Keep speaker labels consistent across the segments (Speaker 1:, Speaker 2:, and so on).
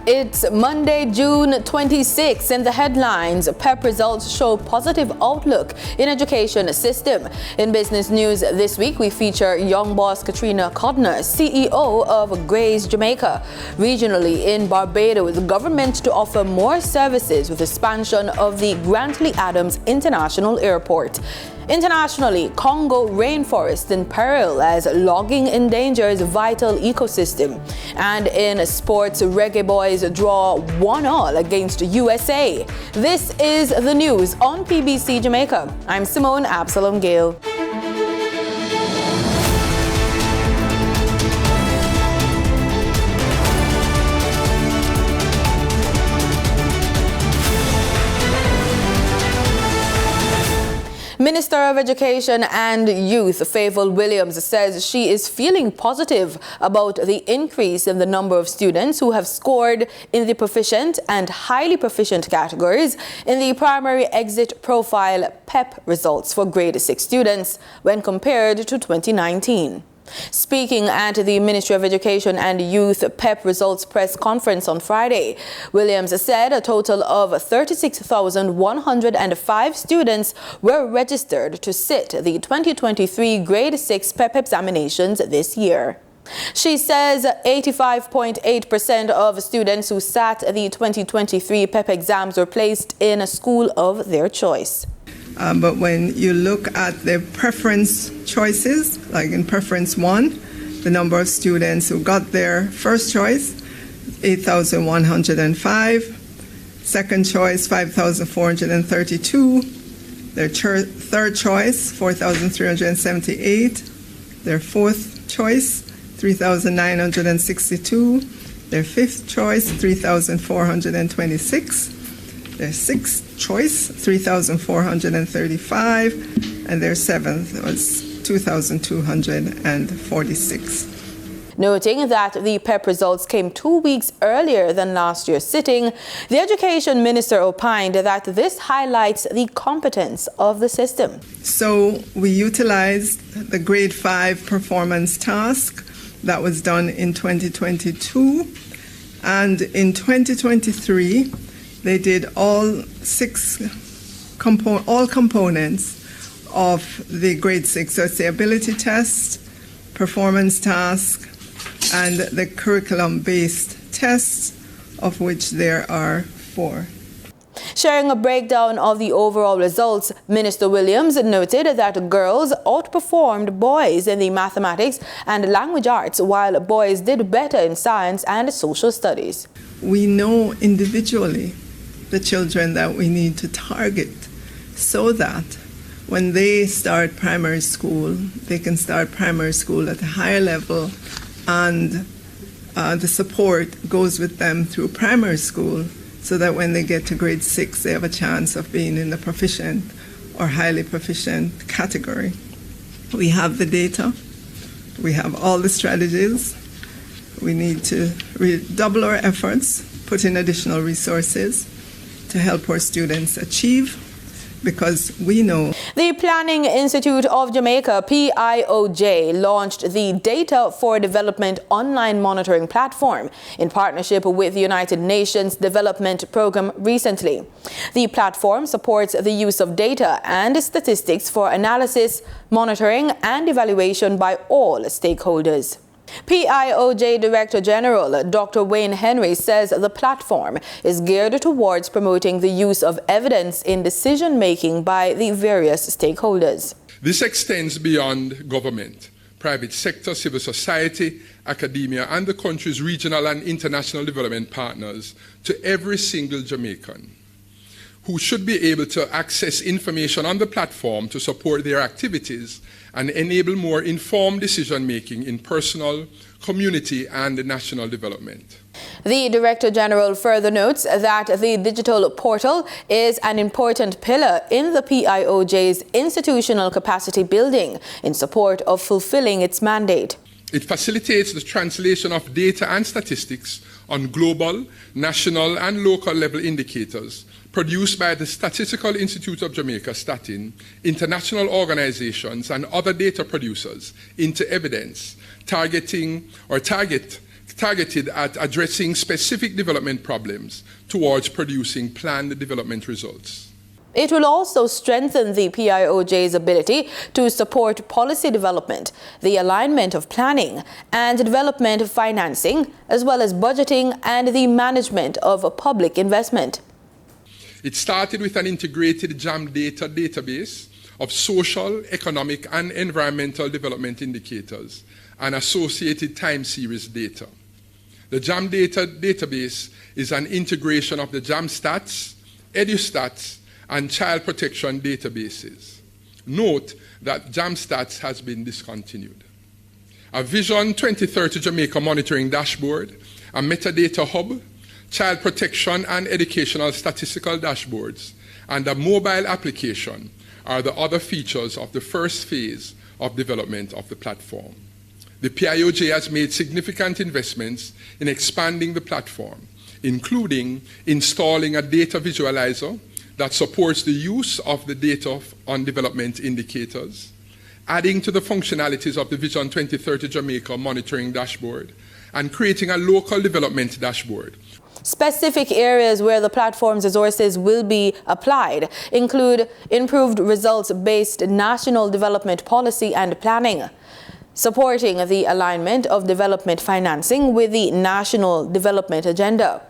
Speaker 1: It's Monday, June 26th, and the headlines: PEP results show positive outlook in education system. In business news this week, we feature young boss Katrina Codner, CEO of Grace Jamaica. Regionally in Barbados, government to offer more services with expansion of the Grantley Adams International Airport. Internationally, Congo rainforest in peril as logging endangers vital ecosystem. And in sports, Reggae Boys draw 1-1 against USA. This is the news on PBC Jamaica. I'm Simone Absalom Gale. Minister of Education and Youth, Favour Williams, says she is feeling positive about the increase in the number of students who have scored in the proficient and highly proficient categories in the primary exit profile PEP results for grade 6 students when compared to 2019. Speaking at the Ministry of Education and Youth PEP results press conference on Friday, Williams said a total of 36,105 students were registered to sit the 2023 grade 6 PEP examinations this year. She says 85.8% of students who sat the 2023 PEP exams were placed in a school of their choice.
Speaker 2: But when you look at the preference choices, like in preference 1, the number of students who got their first choice, 8,105, second choice, 5,432, their third choice, 4,378, their fourth choice, 3,962, their fifth choice, 3,426, their sixth choice, 3,435, and their seventh was 2,246.
Speaker 1: Noting that the PEP results came 2 weeks earlier than last year's sitting, the Education Minister opined that this highlights the competence of the system.
Speaker 2: So we utilized the grade 5 performance task that was done in 2022, and in 2023, they did all components of the grade 6. So it's the ability test, performance task, and the curriculum-based tests, of which there are 4.
Speaker 1: Sharing a breakdown of the overall results, Minister Williams noted that girls outperformed boys in the mathematics and language arts, while boys did better in science and social studies.
Speaker 2: We know individually the children that we need to target so that when they start primary school, they can start primary school at a higher level, and the support goes with them through primary school so that when they get to grade 6, they have a chance of being in the proficient or highly proficient category. We have the data. We have all the strategies. We need to redouble our efforts, put in additional resources to help our students achieve, because we know.
Speaker 1: The Planning Institute of Jamaica, PIOJ, launched the Data for Development online monitoring platform in partnership with the United Nations Development Programme recently. The platform supports the use of data and statistics for analysis, monitoring, and evaluation by all stakeholders. PIOJ Director General Dr. Wayne Henry says the platform is geared towards promoting the use of evidence in decision-making by the various stakeholders.
Speaker 3: This extends beyond government, private sector, civil society, academia, and the country's regional and international development partners to every single Jamaican who should be able to access information on the platform to support their activities and enable more informed decision-making in personal, community, and national development.
Speaker 1: The Director General further notes that the digital portal is an important pillar in the PIOJ's institutional capacity building in support of fulfilling its mandate.
Speaker 3: It facilitates the translation of data and statistics on global, national, and local level indicators produced by the Statistical Institute of Jamaica, STATIN, international organizations, and other data producers into evidence target targeted at addressing specific development problems towards producing planned development results.
Speaker 1: It will also strengthen the PIOJ's ability to support policy development, the alignment of planning and development financing, as well as budgeting and the management of public investment.
Speaker 3: It started with an integrated JAM data database of social, economic, and environmental development indicators and associated time series data. The JAM data database is an integration of the JAM Stats, EduStats, and child protection databases. Note that JAM Stats has been discontinued. A Vision 2030 Jamaica monitoring dashboard, a metadata hub, child protection and educational statistical dashboards, and a mobile application are the other features of the first phase of development of the platform. The PIOJ has made significant investments in expanding the platform, including installing a data visualizer that supports the use of the data on development indicators, adding to the functionalities of the Vision 2030 Jamaica monitoring dashboard, and creating a local development dashboard.
Speaker 1: Specific areas where the platform's resources will be applied include improved results-based national development policy and planning, supporting the alignment of development financing with the national development agenda,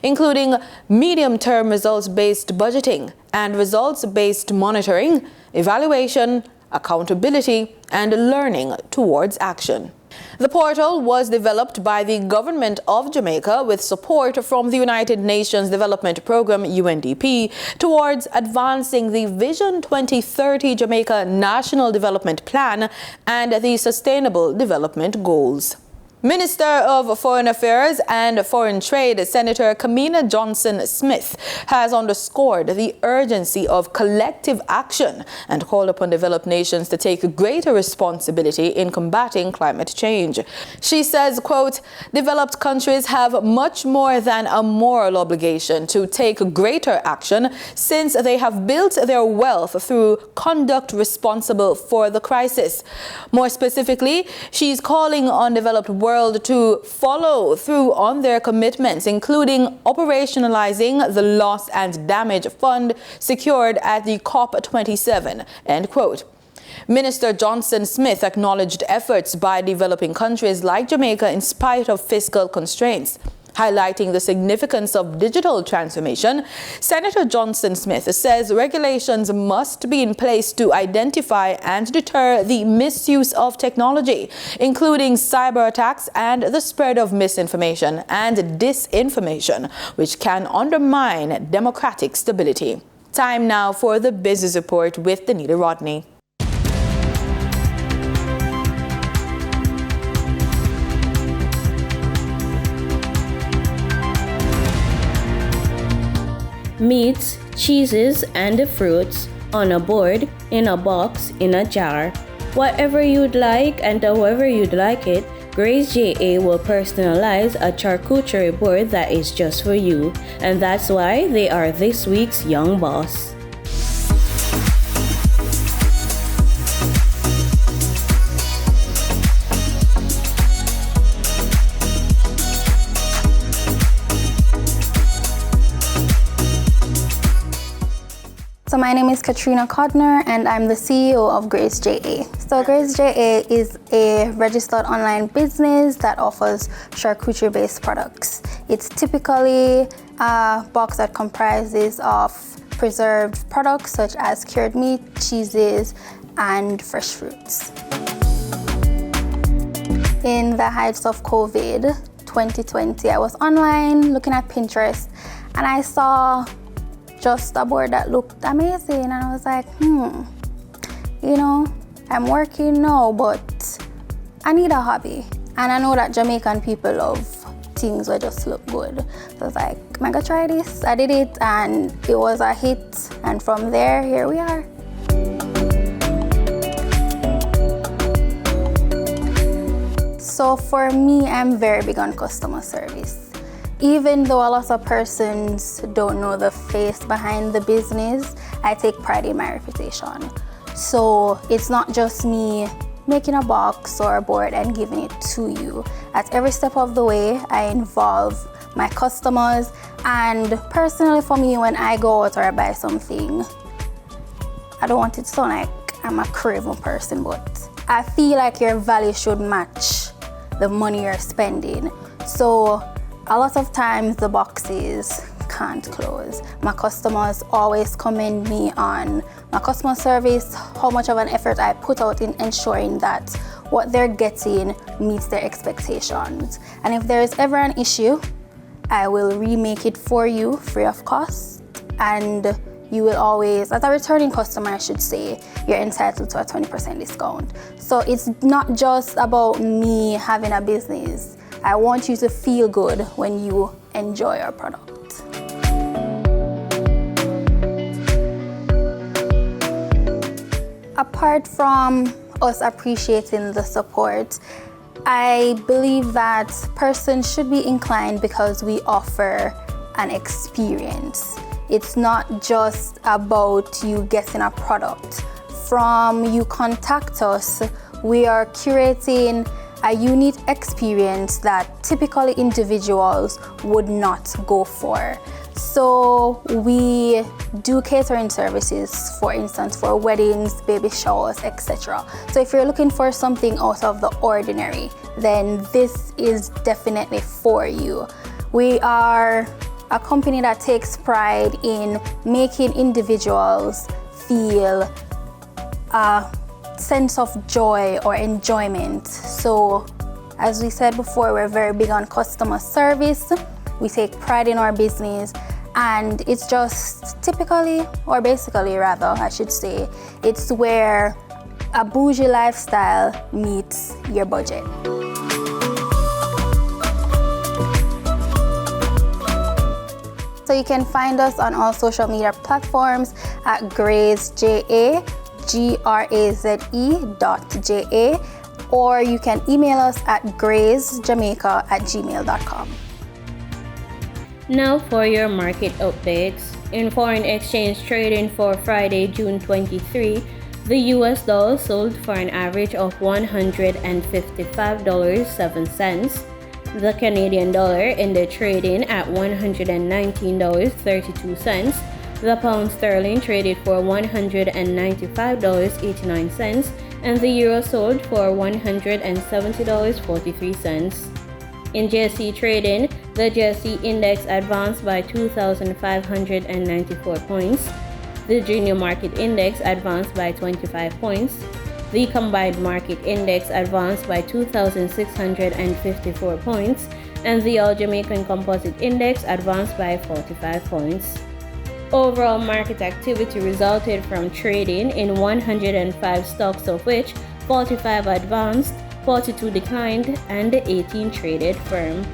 Speaker 1: including medium-term results-based budgeting and results-based monitoring, evaluation, accountability, and learning towards action. The portal was developed by the Government of Jamaica with support from the United Nations Development Programme UNDP towards advancing the Vision 2030 Jamaica National Development Plan and the Sustainable Development Goals. Minister of Foreign Affairs and Foreign Trade, Senator Kamina Johnson-Smith, has underscored the urgency of collective action and called upon developed nations to take greater responsibility in combating climate change. She says, quote, "Developed countries have much more than a moral obligation to take greater action since they have built their wealth through conduct responsible for the crisis." More specifically, she's calling on developed world to follow through on their commitments, including operationalizing the loss and damage fund secured at the COP27, end quote. Minister Johnson-Smith acknowledged efforts by developing countries like Jamaica in spite of fiscal constraints. Highlighting the significance of digital transformation, Senator Johnson-Smith says regulations must be in place to identify and deter the misuse of technology, including cyber attacks and the spread of misinformation and disinformation, which can undermine democratic stability. Time now for the Business Report with Danita Rodney.
Speaker 4: Meats, cheeses, and the fruits on a board, in a box, in a jar. Whatever you'd like and however you'd like it, Grace JA will personalize a charcuterie board that is just for you. And that's why they are this week's Young Boss.
Speaker 5: So my name is Katrina Codner and I'm the CEO of Grace JA. So Grace JA is a registered online business that offers charcuterie-based products. It's typically a box that comprises of preserved products such as cured meat, cheeses, and fresh fruits. In the heights of COVID 2020, I was online looking at Pinterest and I saw just a board that looked amazing and I was like, I'm working now, but I need a hobby. And I know that Jamaican people love things that just look good. So I was like, I'm gonna try this. I did it and it was a hit. And from there, here we are. So for me, I'm very big on customer service. Even though a lot of persons don't know the face behind the business, I take pride in my reputation. So it's not just me making a box or a board and giving it to you. At every step of the way, I involve my customers, and personally for me, when I go out or I buy something, I don't want it to sound like I'm a craven person, but I feel like your value should match the money you're spending. So a lot of times the boxes can't close. My customers always commend me on my customer service, how much of an effort I put out in ensuring that what they're getting meets their expectations. And if there is ever an issue, I will remake it for you free of cost, and you will always, as a returning customer I should say, you're entitled to a 20% discount. So it's not just about me having a business. I want you to feel good when you enjoy our product. Apart from us appreciating the support, I believe that persons should be inclined because we offer an experience. It's not just about you getting a product. From you contact us, we are curating a unique experience that typically individuals would not go for. So we do catering services, for instance, for weddings, baby showers, etc. So if you're looking for something out of the ordinary, then this is definitely for you. We are a company that takes pride in making individuals feel a sense of joy or enjoyment. So as we said before, we're very big on customer service. We take pride in our business, and it's just typically, or basically rather, I should say, it's where a bougie lifestyle meets your budget. So you can find us on all social media platforms at GrazeJA, GRAZE.JA, or you can email us at grazejamaica@gmail.com.
Speaker 4: Now for your market updates. In foreign exchange trading for Friday, June 23, the US dollar sold for an average of $155.07. The Canadian dollar ended trading at $119.32. The pound sterling traded for $195.89, and the euro sold for $170.43. In JSE trading, the JSE index advanced by 2,594 points. The junior market index advanced by 25 points. The combined market index advanced by 2,654 points, and the All Jamaican Composite Index advanced by 45 points. Overall market activity resulted from trading in 105 stocks, of which 45 advanced, 42 declined, and 18 traded firm.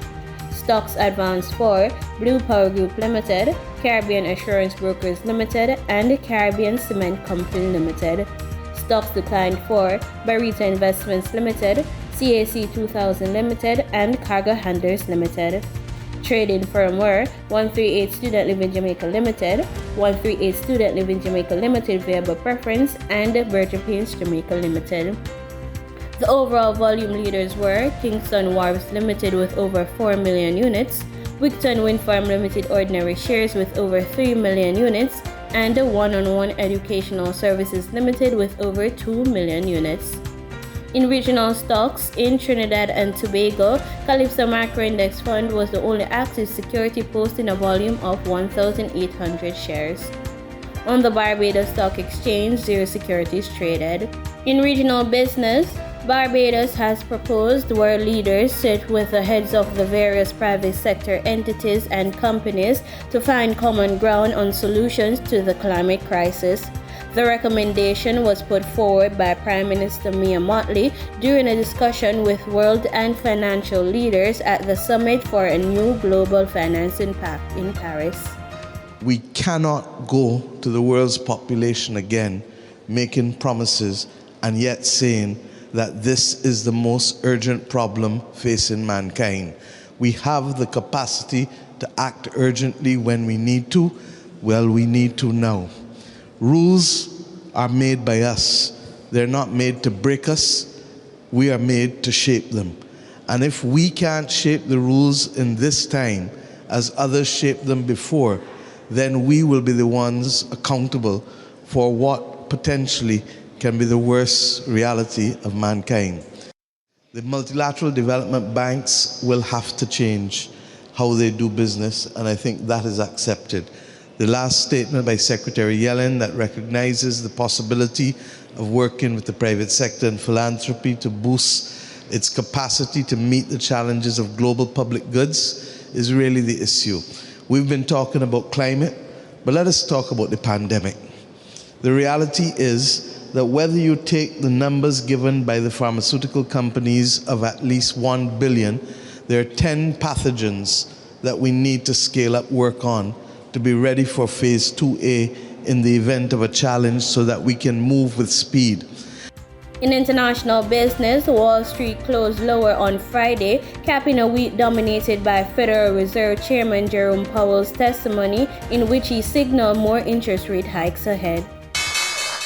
Speaker 4: Stocks advanced for Blue Power Group Limited, Caribbean Assurance Brokers Limited, and Caribbean Cement Company Limited. Stocks declined for Barita Investments Limited, CAC 2000 Limited, and Cargo Handlers Limited. Trading firm were 138 Student Living Jamaica Limited, 138 Student Living Jamaica Limited Viable Preference, and Virgin Paints Jamaica Limited. The overall volume leaders were Kingston Wharves Limited with over 4 million units, Wigton Wind Farm Limited Ordinary Shares with over 3 million units, and One-on-One Educational Services Limited with over 2 million units. In regional stocks, in Trinidad and Tobago, Calypso Macro Index Fund was the only active security posting a volume of 1,800 shares. On the Barbados Stock Exchange, 0 securities traded. In regional business, Barbados has proposed world leaders sit with the heads of the various private sector entities and companies to find common ground on solutions to the climate crisis. The recommendation was put forward by Prime Minister Mia Mottley during a discussion with world and financial leaders at the Summit for a New Global Financing Pact in Paris.
Speaker 6: We cannot go to the world's population again making promises and yet saying that this is the most urgent problem facing mankind. We have the capacity to act urgently when we need to. Well, we need to now. Rules are made by us. They're not made to break us. we are made to shape them. And if we can't shape the rules in this time as others shaped them before, then we will be the ones accountable for what potentially can be the worst reality of mankind. The multilateral development banks will have to change how they do business, and I think that is accepted. The last statement by Secretary Yellen that recognizes the possibility of working with the private sector and philanthropy to boost its capacity to meet the challenges of global public goods is really the issue. We've been talking about climate, but let us talk about the pandemic. The reality is that whether you take the numbers given by the pharmaceutical companies of at least 1 billion, there are 10 pathogens that we need to scale up work on to be ready for phase 2A in the event of a challenge so that we can move with speed.
Speaker 4: In international business, Wall Street closed lower on Friday, capping a week dominated by Federal Reserve Chairman Jerome Powell's testimony in which he signaled more interest rate hikes ahead.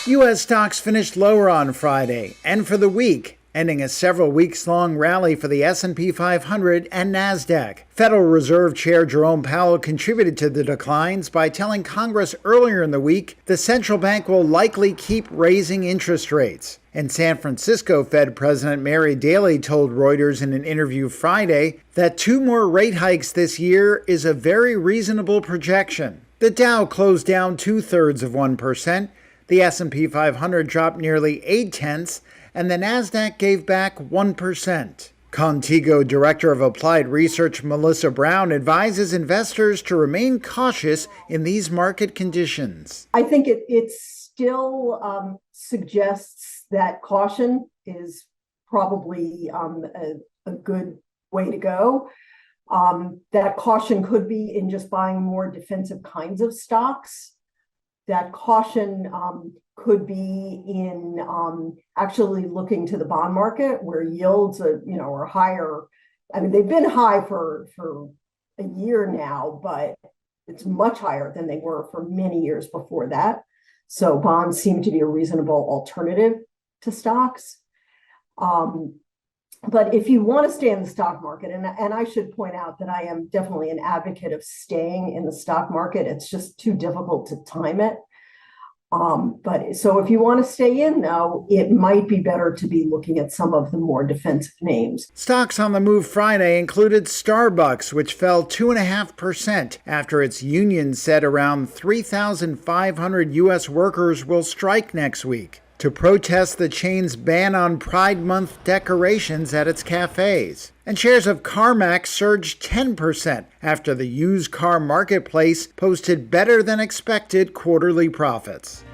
Speaker 7: U.S. stocks finished lower on Friday and for the week, ending a several weeks-long rally for the S&P 500 and NASDAQ. Federal Reserve Chair Jerome Powell contributed to the declines by telling Congress earlier in the week the central bank will likely keep raising interest rates. And San Francisco Fed President Mary Daly told Reuters in an interview Friday that 2 more rate hikes this year is a very reasonable projection. The Dow closed down 0.2%, the S&P 500 dropped nearly 0.8%, and the NASDAQ gave back 1%. Contigo Director of Applied Research Melissa Brown advises investors to remain cautious in these market conditions.
Speaker 8: I think it still suggests that caution is probably a good way to go. That caution could be in just buying more defensive kinds of stocks. That caution could be in actually looking to the bond market where yields are higher. I mean, they've been high for a year now, but it's much higher than they were for many years before that. So bonds seem to be a reasonable alternative to stocks. But if you want to stay in the stock market, and I should point out that I am definitely an advocate of staying in the stock market, it's just too difficult to time it. But so if you want to stay in, though, it might be better to be looking at some of the more defensive names.
Speaker 7: Stocks on the move Friday included Starbucks, which fell 2.5% after its union said around 3,500 U.S. workers will strike next week to protest the chain's ban on Pride Month decorations at its cafes. And shares of CarMax surged 10% after the used car marketplace posted better than expected quarterly profits.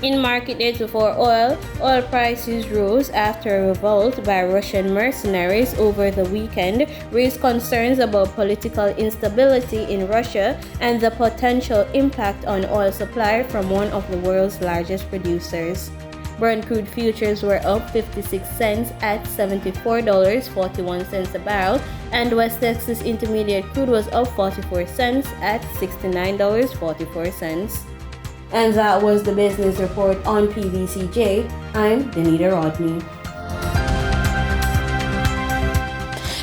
Speaker 4: In market data for oil prices rose after a revolt by Russian mercenaries over the weekend raised concerns about political instability in Russia and the potential impact on oil supply from one of the world's largest producers. Brent crude futures were up 56 cents at $74.41 a barrel, and West Texas Intermediate crude was up 44 cents at $69.44. And that was the business report on PBCJ. I'm Danita Rodney.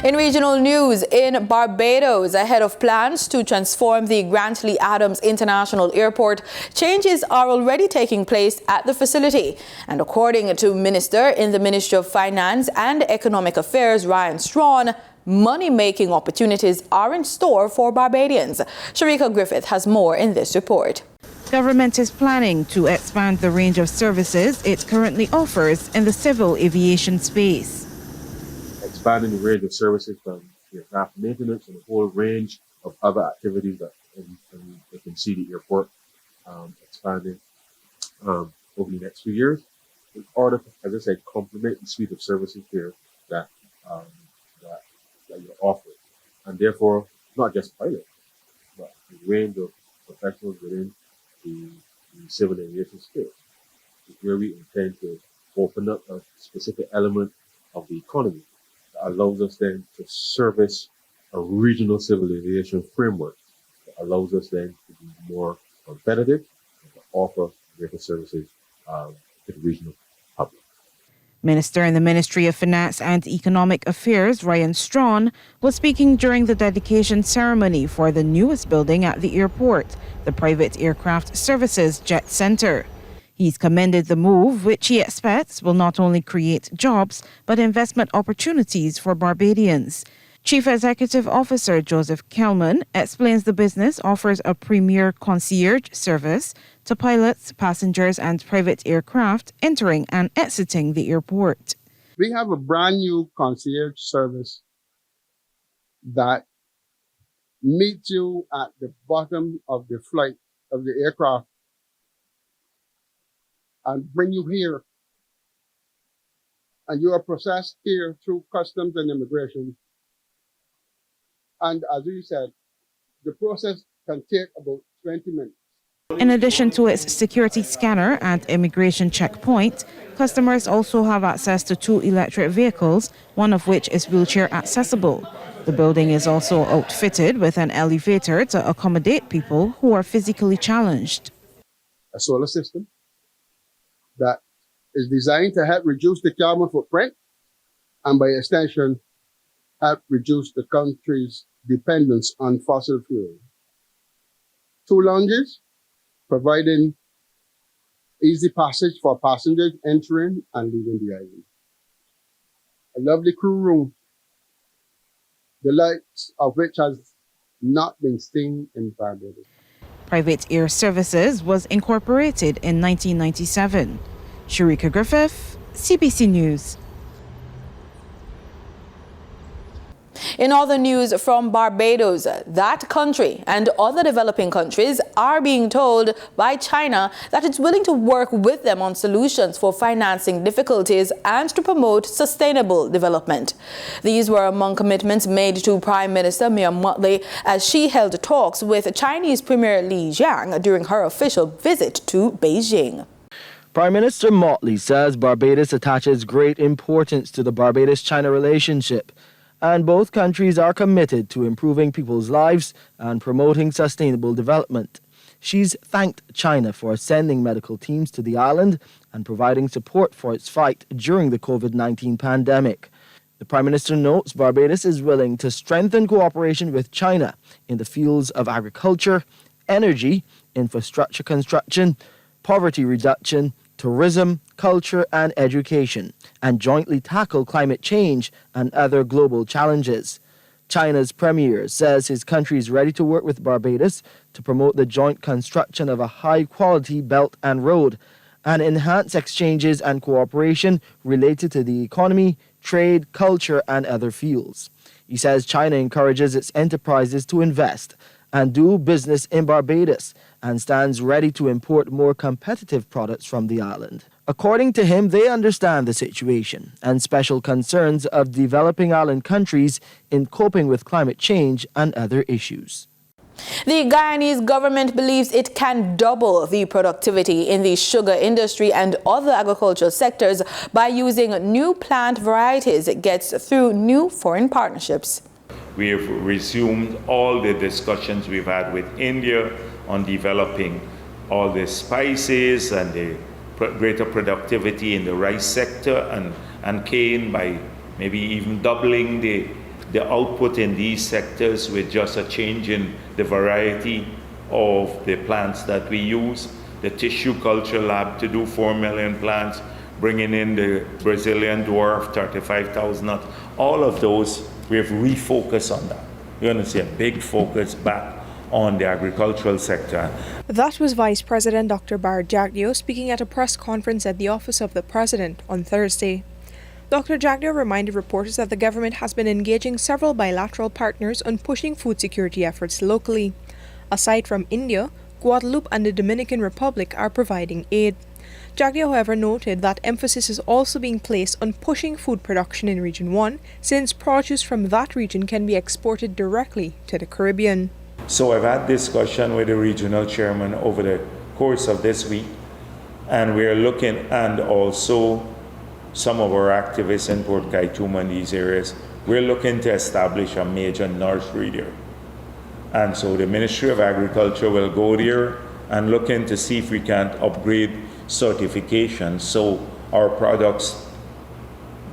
Speaker 1: In regional news, in Barbados, ahead of plans to transform the Grantley Adams International Airport, changes are already taking place at the facility. And according to Minister in the Ministry of Finance and Economic Affairs, Ryan Strawn, money-making opportunities are in store for Barbadians. Sharika Griffith has more in this report.
Speaker 9: Government is planning to expand the range of services it currently offers in the civil aviation space.
Speaker 10: Expanding the range of services from aircraft maintenance and a whole range of other activities that you can see the airport expanding over the next few years in order to, as I said, complement the suite of services here that you're offering. And therefore, not just pilots, but a range of professionals within the civil aviation space. Where we intend to open up a specific element of the economy that allows us then to service a regional civil aviation framework that allows us then to be more competitive and to offer greater services to the regional public.
Speaker 9: Minister in the Ministry of Finance and Economic Affairs, Ryan Strawn, was speaking during the dedication ceremony for the newest building at the airport, the Private Aircraft Services Jet Center. He's commended the move, which he expects will not only create jobs, but investment opportunities for Barbadians. Chief Executive Officer Joseph Kelman explains the business offers a premier concierge service to pilots, passengers and private aircraft entering and exiting the airport.
Speaker 11: We have a brand new concierge service that meets you at the bottom of the flight of the aircraft and bring you here. And you are processed here through customs and immigration. And as you said, the process can take about 20 minutes.
Speaker 9: In addition to its security scanner and immigration checkpoint, customers also have access to 2 electric vehicles, one of which is wheelchair accessible. The building is also outfitted with an elevator to accommodate people who are physically challenged.
Speaker 11: A solar system that is designed to help reduce the carbon footprint and by extension help reduce the country's dependence on fossil fuel. 2 lounges providing easy passage for passengers entering and leaving the island. A lovely crew room, the likes of which has not been seen in Barbados.
Speaker 9: Private Air Services was incorporated in 1997. Sharika Griffith, CBC News.
Speaker 1: In other news from Barbados, that country and other developing countries are being told by China that it's willing to work with them on solutions for financing difficulties and to promote sustainable development. These were among commitments made to Prime Minister Mia Mottley as she held talks with Chinese Premier Li Jiang during her official visit to Beijing.
Speaker 12: Prime Minister Mottley says Barbados attaches great importance to the Barbados-China relationship, and both countries are committed to improving people's lives and promoting sustainable development. She's thanked China for sending medical teams to the island and providing support for its fight during the COVID-19 pandemic. The Prime Minister notes Barbados is willing to strengthen cooperation with China in the fields of agriculture, energy, infrastructure construction, poverty reduction, tourism, culture and education, and jointly tackle climate change and other global challenges. China's premier says his country is ready to work with Barbados to promote the joint construction of a high-quality belt and road and enhance exchanges and cooperation related to the economy, trade, culture and other fields. He says China encourages its enterprises to invest and do business in Barbados and stands ready to import more competitive products from the island. According to him, they understand the situation and special concerns of developing island countries in coping with climate change and other issues.
Speaker 1: The Guyanese government believes it can double the productivity in the sugar industry and other agricultural sectors by using new plant varieties it gets through new foreign partnerships.
Speaker 13: We have resumed all the discussions we've had with India on developing all the spices and the greater productivity in the rice sector and cane by maybe even doubling the output in these sectors with just a change in the variety of the plants that we use. The tissue culture lab to do 4 million plants, bringing in the Brazilian dwarf, 35,000 nuts. All of those, we have refocused on that. We're going to see a big focus back on the agricultural sector.
Speaker 14: That was Vice President Dr. Bar Jagdeo speaking at a press conference at the Office of the President on Thursday. Dr. Jagdeo reminded reporters that the government has been engaging several bilateral partners on pushing food security efforts locally. Aside from India, Guadeloupe and the Dominican Republic are providing aid. Jagdeo, however, noted that emphasis is also being placed on pushing food production in Region 1, since produce from that region can be exported directly to the Caribbean.
Speaker 13: So I've had discussion with the regional chairman over the course of this week, and we're looking, and also some of our activists in Port Kaituma in these areas, we're looking to establish a major nursery there. And so the Ministry of Agriculture will go there and look in to see if we can upgrade certification so our products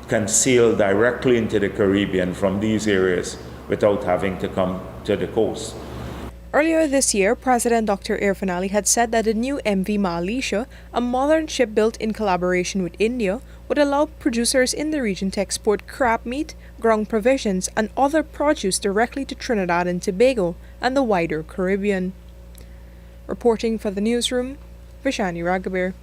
Speaker 13: can sail directly into the Caribbean from these areas without having to come to the coast.
Speaker 14: Earlier this year, President Dr. Irfan Ali had said that the new MV Malaysia, a modern ship built in collaboration with India, would allow producers in the region to export crab meat, ground provisions, and other produce directly to Trinidad and Tobago and the wider Caribbean. Reporting for the newsroom, Vishani Raghabir.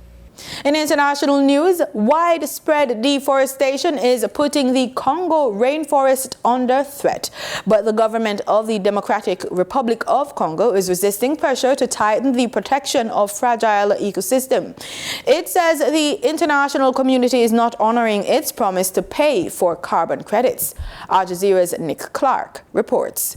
Speaker 1: In international news, widespread deforestation is putting the Congo rainforest under threat. But the government of the Democratic Republic of Congo is resisting pressure to tighten the protection of fragile ecosystem. It says the international community is not honoring its promise to pay for carbon credits. Al Jazeera's Nick Clark reports.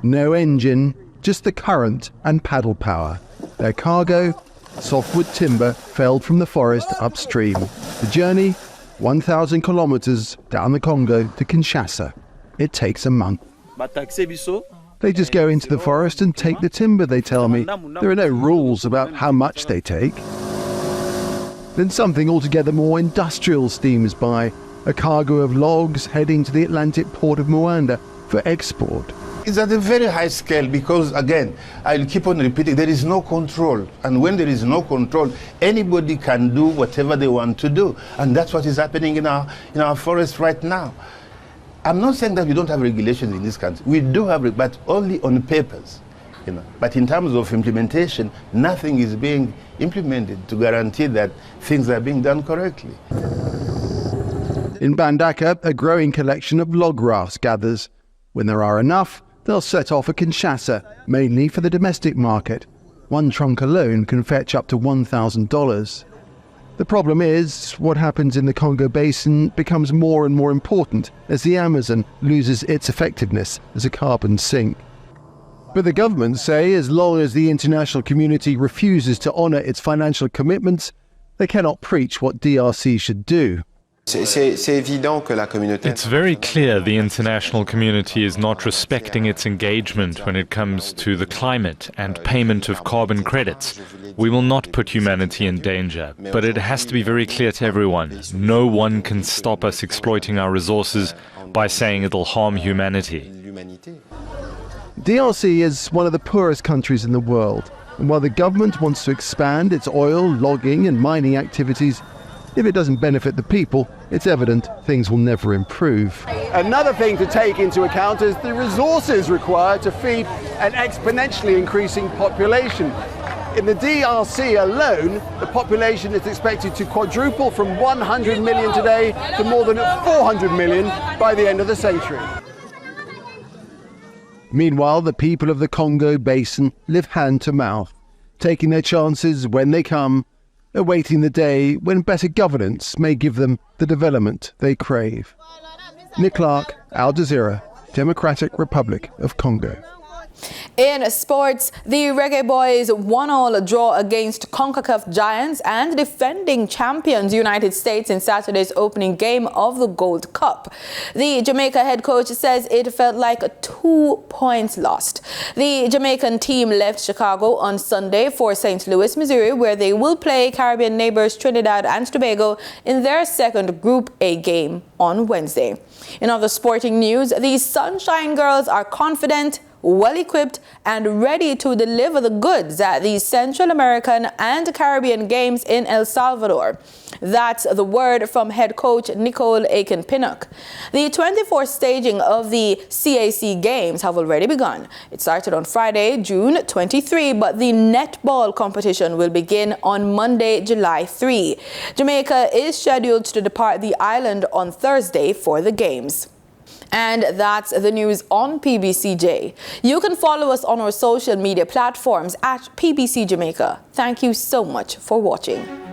Speaker 15: No engine, just the current and paddle power. Their cargo, softwood timber felled from the forest upstream. The journey, 1,000 kilometers down the Congo to Kinshasa. It takes a month. They just go into the forest and take the timber, they tell me. There are no rules about how much they take. Then something altogether more industrial steams by, a cargo of logs heading to the Atlantic port of Moanda for export.
Speaker 16: It's at a very high scale because, again, I'll keep on repeating, there is no control. And when there is no control, anybody can do whatever they want to do. And that's what is happening in our forest right now. I'm not saying that we don't have regulations in this country. We do have, but only on papers. But in terms of implementation, nothing is being implemented to guarantee that things are being done correctly.
Speaker 15: In Bandaka, a growing collection of log rafts gathers. When there are enough, they'll set off for Kinshasa, mainly for the domestic market. One trunk alone can fetch up to $1,000. The problem is, what happens in the Congo Basin becomes more and more important as the Amazon loses its effectiveness as a carbon sink. But the governments say as long as the international community refuses to honor its financial commitments, they cannot preach what DRC should do.
Speaker 17: It's very clear the international community is not respecting its engagement when it comes to the climate and payment of carbon credits. We will not put humanity in danger, but it has to be very clear to everyone. No one can stop us exploiting our resources by saying it'll harm humanity.
Speaker 15: DRC is one of the poorest countries in the world, and while the government wants to expand its oil, logging and mining activities, if it doesn't benefit the people, it's evident things will never improve.
Speaker 18: Another thing to take into account is the resources required to feed an exponentially increasing population. In the DRC alone, the population is expected to quadruple from 100 million today to more than 400 million by the end of the century.
Speaker 15: Meanwhile, the people of the Congo Basin live hand to mouth, taking their chances when they come, awaiting the day when better governance may give them the development they crave. Nick Clark, Al Jazeera, Democratic Republic of Congo.
Speaker 1: In sports, the Reggae Boys 1-1 draw against CONCACAF giants and defending champions United States in Saturday's opening game of the Gold Cup. The Jamaica head coach says it felt like 2 points lost. The Jamaican team left Chicago on Sunday for St. Louis, Missouri, where they will play Caribbean neighbors Trinidad and Tobago in their second Group A game on Wednesday. In other sporting news, the Sunshine Girls are confident, well-equipped and ready to deliver the goods at the Central American and Caribbean Games in El Salvador. That's the word from head coach Nicole Aiken-Pinnock. The 24th staging of the CAC Games have already begun. It started on Friday, June 23, but the netball competition will begin on Monday, July 3. Jamaica is scheduled to depart the island on Thursday for the Games. And that's the news on PBCJ. You can follow us on our social media platforms at PBCJamaica. Thank you so much for watching.